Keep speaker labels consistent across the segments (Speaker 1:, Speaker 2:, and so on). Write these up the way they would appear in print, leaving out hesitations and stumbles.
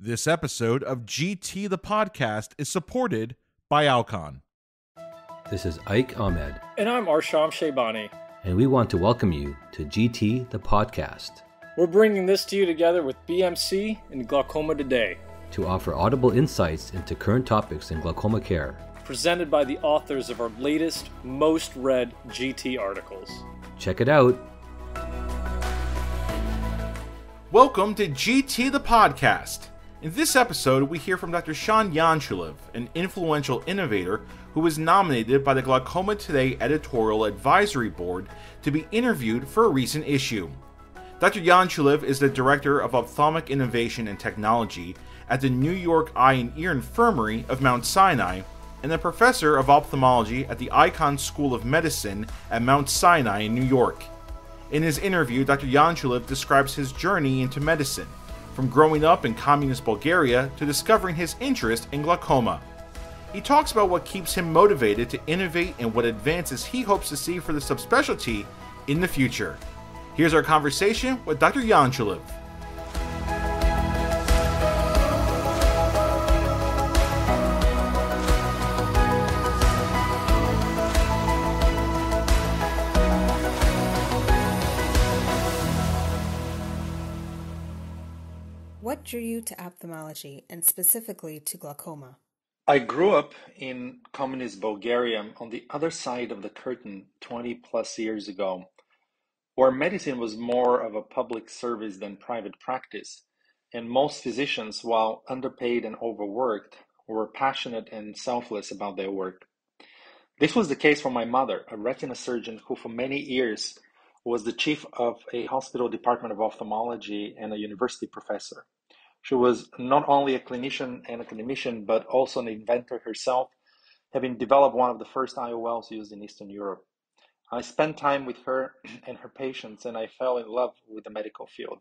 Speaker 1: This episode of GT the Podcast is supported by Alcon.
Speaker 2: This is Ike Ahmed.
Speaker 3: And I'm Arsham Shaybani.
Speaker 2: And we want to welcome you to GT the Podcast.
Speaker 3: We're bringing this to you together with BMC and Glaucoma Today,
Speaker 2: to offer audible insights into current topics in glaucoma care.
Speaker 3: Presented by the authors of our latest, most read GT articles.
Speaker 2: Check it out.
Speaker 1: Welcome to GT the Podcast. In this episode, we hear from Dr. Sean Ianchulev, an influential innovator who was nominated by the Glaucoma Today editorial advisory board to be interviewed for a recent issue. Dr. Ianchulev is the Director of Ophthalmic Innovation and Technology at the New York Eye and Ear Infirmary of Mount Sinai and a Professor of Ophthalmology at the Icahn School of Medicine at Mount Sinai in New York. In his interview, Dr. Ianchulev describes his journey into medicine, from growing up in communist Bulgaria to discovering his interest in glaucoma. He talks about what keeps him motivated to innovate and what advances he hopes to see for the subspecialty in the future. Here's our conversation with Dr. Ianchulev.
Speaker 4: What drew you to ophthalmology and specifically to glaucoma?
Speaker 5: I grew up in communist Bulgaria on the other side of the curtain 20 plus years ago, where medicine was more of a public service than private practice, and most physicians, while underpaid and overworked, were passionate and selfless about their work. This was the case for my mother, a retina surgeon who for many years was the chief of a hospital department of ophthalmology and a university professor. She was not only a clinician and academician, but also an inventor herself, having developed one of the first IOLs used in Eastern Europe. I spent time with her and her patients, and I fell in love with the medical field.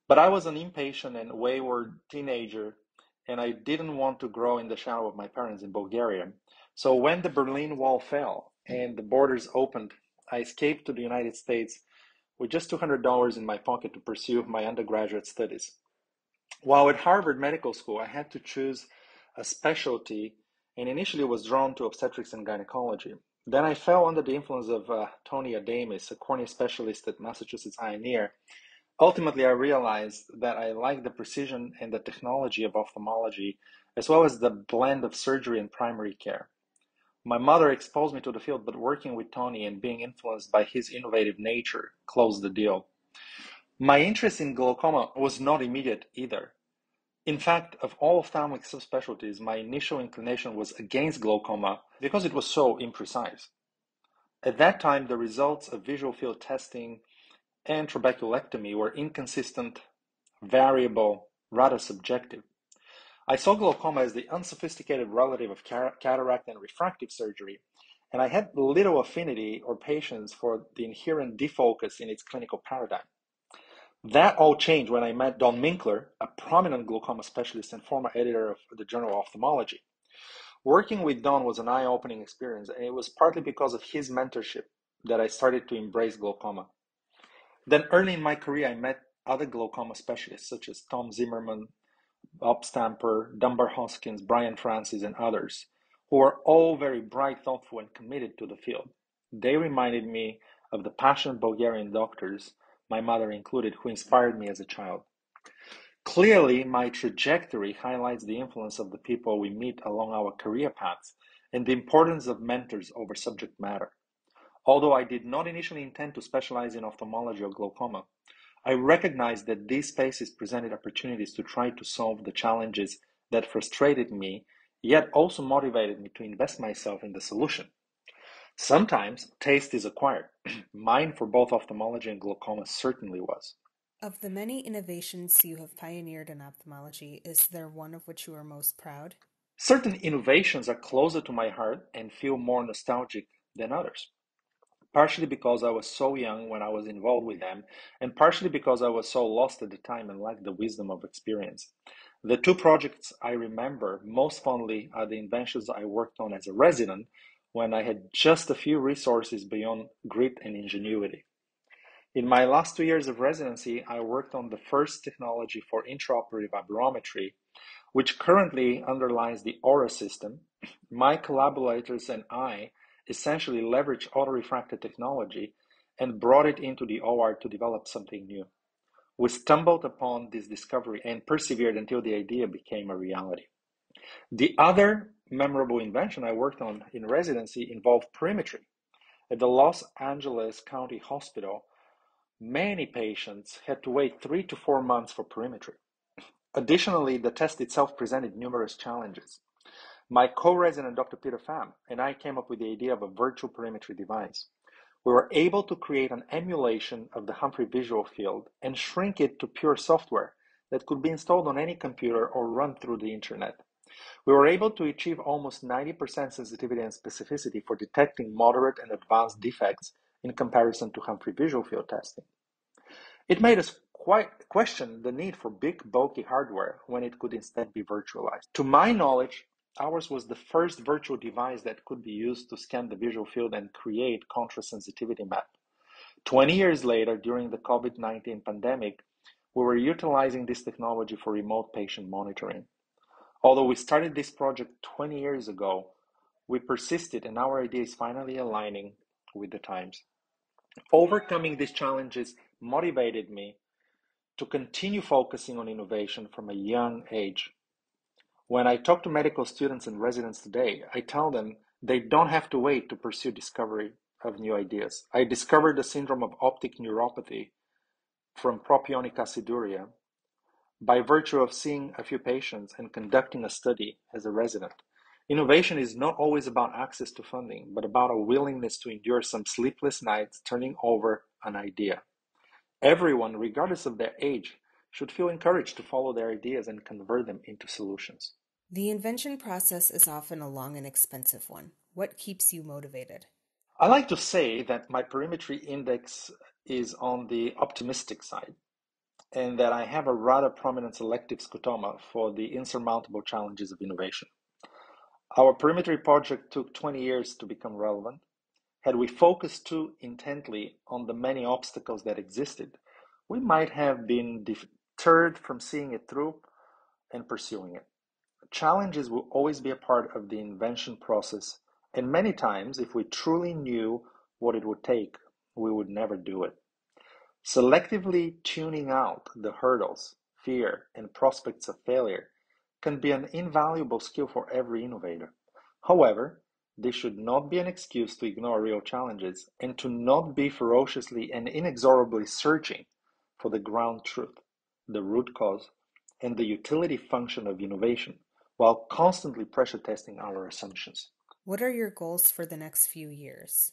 Speaker 5: But I was an impatient and wayward teenager, and I didn't want to grow in the shadow of my parents in Bulgaria. So when the Berlin Wall fell and the borders opened, I escaped to the United States with just $200 in my pocket to pursue my undergraduate studies. While at Harvard Medical School, I had to choose a specialty and initially was drawn to obstetrics and gynecology. Then I fell under the influence of Tony Adamis, a cornea specialist at Massachusetts Eye and Ear. Ultimately, I realized that I liked the precision and the technology of ophthalmology, as well as the blend of surgery and primary care. My mother exposed me to the field, but working with Tony and being influenced by his innovative nature closed the deal. My interest in glaucoma was not immediate either. In fact, of all ophthalmic subspecialties, my initial inclination was against glaucoma because it was so imprecise. At that time, the results of visual field testing and trabeculectomy were inconsistent, variable, rather subjective. I saw glaucoma as the unsophisticated relative of cataract and refractive surgery, and I had little affinity or patience for the inherent defocus in its clinical paradigm. That all changed when I met Don Minkler, a prominent glaucoma specialist and former editor of the Journal of Ophthalmology. Working with Don was an eye-opening experience, and it was partly because of his mentorship that I started to embrace glaucoma. Then early in my career, I met other glaucoma specialists such as Tom Zimmerman, Bob Stamper, Dunbar Hoskins, Brian Francis, and others, who were all very bright, thoughtful, and committed to the field. They reminded me of the passionate Bulgarian doctors, my mother included, who inspired me as a child. Clearly, my trajectory highlights the influence of the people we meet along our career paths and the importance of mentors over subject matter. Although I did not initially intend to specialize in ophthalmology or glaucoma, I recognized that these spaces presented opportunities to try to solve the challenges that frustrated me, yet also motivated me to invest myself in the solution. Sometimes taste is acquired. Mine for both ophthalmology and glaucoma certainly was.
Speaker 4: Of the many innovations you have pioneered in ophthalmology, is there one of which you are most proud?
Speaker 5: Certain innovations are closer to my heart and feel more nostalgic than others. Partially because I was so young when I was involved with them, and partially because I was so lost at the time and lacked the wisdom of experience. The two projects I remember most fondly are the inventions I worked on as a resident when I had just a few resources beyond grit and ingenuity. In my last 2 years of residency, I worked on the first technology for intraoperative aberrometry, which currently underlies the Aura system. My collaborators and I essentially leveraged autorefracted technology and brought it into the OR to develop something new. We stumbled upon this discovery and persevered until the idea became a reality. The other memorable invention I worked on in residency involved perimetry. At the Los Angeles County Hospital, many patients had to wait 3 to 4 months for perimetry. Additionally, the test itself presented numerous challenges. My co-resident, Dr. Peter Pham, and I came up with the idea of a virtual perimetry device. We were able to create an emulation of the Humphrey visual field and shrink it to pure software that could be installed on any computer or run through the internet. We were able to achieve almost 90% sensitivity and specificity for detecting moderate and advanced defects in comparison to Humphrey visual field testing. It made us quite question the need for big, bulky hardware when it could instead be virtualized. To my knowledge, ours was the first virtual device that could be used to scan the visual field and create contrast sensitivity map. 20 years later, during the COVID-19 pandemic, we were utilizing this technology for remote patient monitoring. Although we started this project 20 years ago, we persisted and our idea is finally aligning with the times. Overcoming these challenges motivated me to continue focusing on innovation from a young age. When I talk to medical students and residents today, I tell them they don't have to wait to pursue discovery of new ideas. I discovered the syndrome of optic neuropathy from propionic aciduria by virtue of seeing a few patients and conducting a study as a resident. Innovation is not always about access to funding, but about a willingness to endure some sleepless nights turning over an idea. Everyone, regardless of their age, should feel encouraged to follow their ideas and convert them into solutions.
Speaker 4: The invention process is often a long and expensive one. What keeps you motivated?
Speaker 5: I like to say that my perimetry index is on the optimistic side, and that I have a rather prominent selective scotoma for the insurmountable challenges of innovation. Our perimetry project took 20 years to become relevant. Had we focused too intently on the many obstacles that existed, we might have been deterred from seeing it through and pursuing it. Challenges will always be a part of the invention process, and many times, if we truly knew what it would take, we would never do it. Selectively tuning out the hurdles, fear, and prospects of failure can be an invaluable skill for every innovator. However, this should not be an excuse to ignore real challenges and to not be ferociously and inexorably searching for the ground truth, the root cause, and the utility function of innovation, while constantly pressure testing our assumptions.
Speaker 4: What are your goals for the next few years?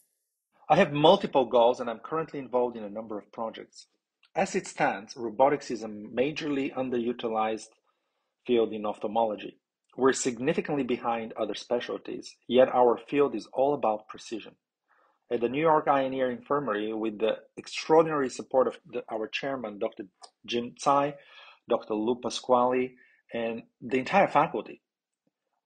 Speaker 5: I have multiple goals and I'm currently involved in a number of projects. As it stands, robotics is a majorly underutilized field in ophthalmology. We're significantly behind other specialties, yet our field is all about precision. At the New York Eye and Ear Infirmary, with the extraordinary support of our chairman, Dr. Jim Tsai, Dr. Lou Pasquale, and the entire faculty,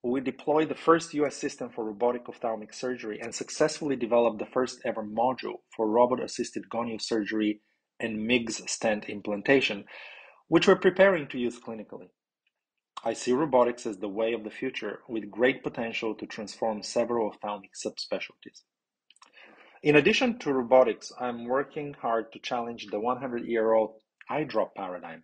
Speaker 5: we deployed the first US system for robotic ophthalmic surgery and successfully developed the first ever module for robot-assisted gonio surgery and MIGS stent implantation, which we're preparing to use clinically. I see robotics as the way of the future with great potential to transform several ophthalmic subspecialties. In addition to robotics, I'm working hard to challenge the 100-year-old eye drop paradigm.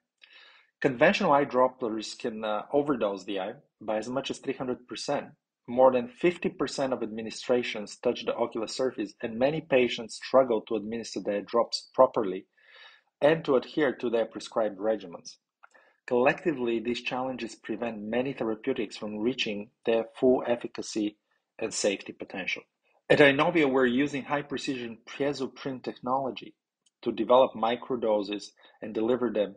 Speaker 5: Conventional eye droppers can overdose the eye by as much as 300%. More than 50% of administrations touch the ocular surface, and many patients struggle to administer their drops properly and to adhere to their prescribed regimens. Collectively, these challenges prevent many therapeutics from reaching their full efficacy and safety potential. At Inovia, we're using high-precision piezoprint technology to develop microdoses and deliver them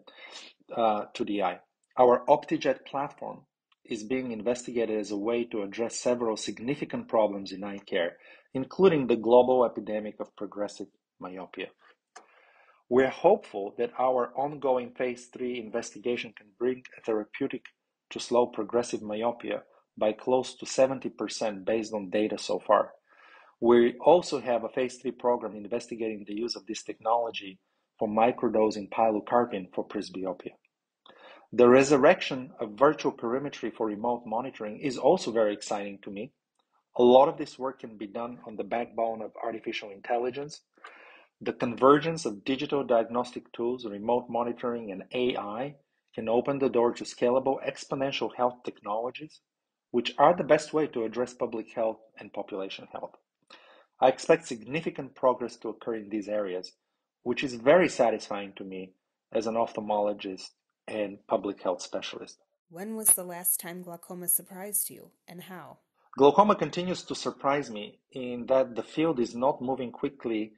Speaker 5: to the eye. Our OptiJet platform is being investigated as a way to address several significant problems in eye care, including the global epidemic of progressive myopia. We're hopeful that our ongoing phase 3 investigation can bring a therapeutic to slow progressive myopia by close to 70% based on data so far. We also have a phase 3 program investigating the use of this technology for microdosing pilocarpine for presbyopia. The resurrection of virtual perimetry for remote monitoring is also very exciting to me. A lot of this work can be done on the backbone of artificial intelligence. The convergence of digital diagnostic tools, remote monitoring, and AI can open the door to scalable exponential health technologies, which are the best way to address public health and population health. I expect significant progress to occur in these areas, which is very satisfying to me as an ophthalmologist and public health specialist.
Speaker 4: When was the last time glaucoma surprised you, and how?
Speaker 5: Glaucoma continues to surprise me in that the field is not moving quickly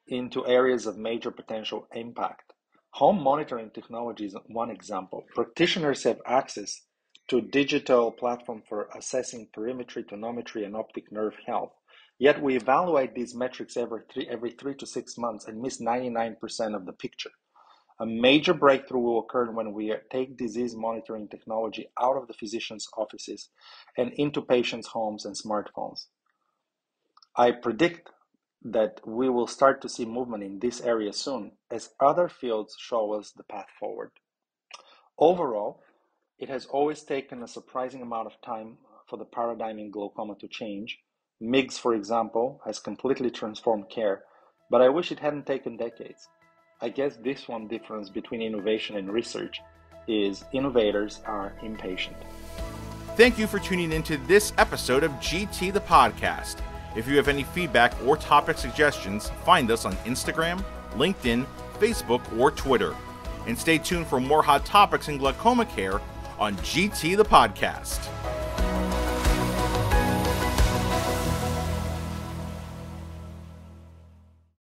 Speaker 5: into areas of major potential impact. Home monitoring technology is one example. Practitioners have access to a digital platform for assessing perimetry, tonometry, and optic nerve health. Yet we evaluate these metrics every 3 to 6 months and miss 99% of the picture. A major breakthrough will occur when we take disease monitoring technology out of the physician's offices and into patients' homes and smartphones. I predict that we will start to see movement in this area soon as other fields show us the path forward. Overall, it has always taken a surprising amount of time for the paradigm in glaucoma to change. MIGS, for example, has completely transformed care, but I wish it hadn't taken decades. I guess this one difference between innovation and research is innovators are impatient.
Speaker 1: Thank you for tuning into this episode of GT the Podcast. If you have any feedback or topic suggestions, find us on Instagram, LinkedIn, Facebook, or Twitter. And stay tuned for more hot topics in glaucoma care on GT the Podcast.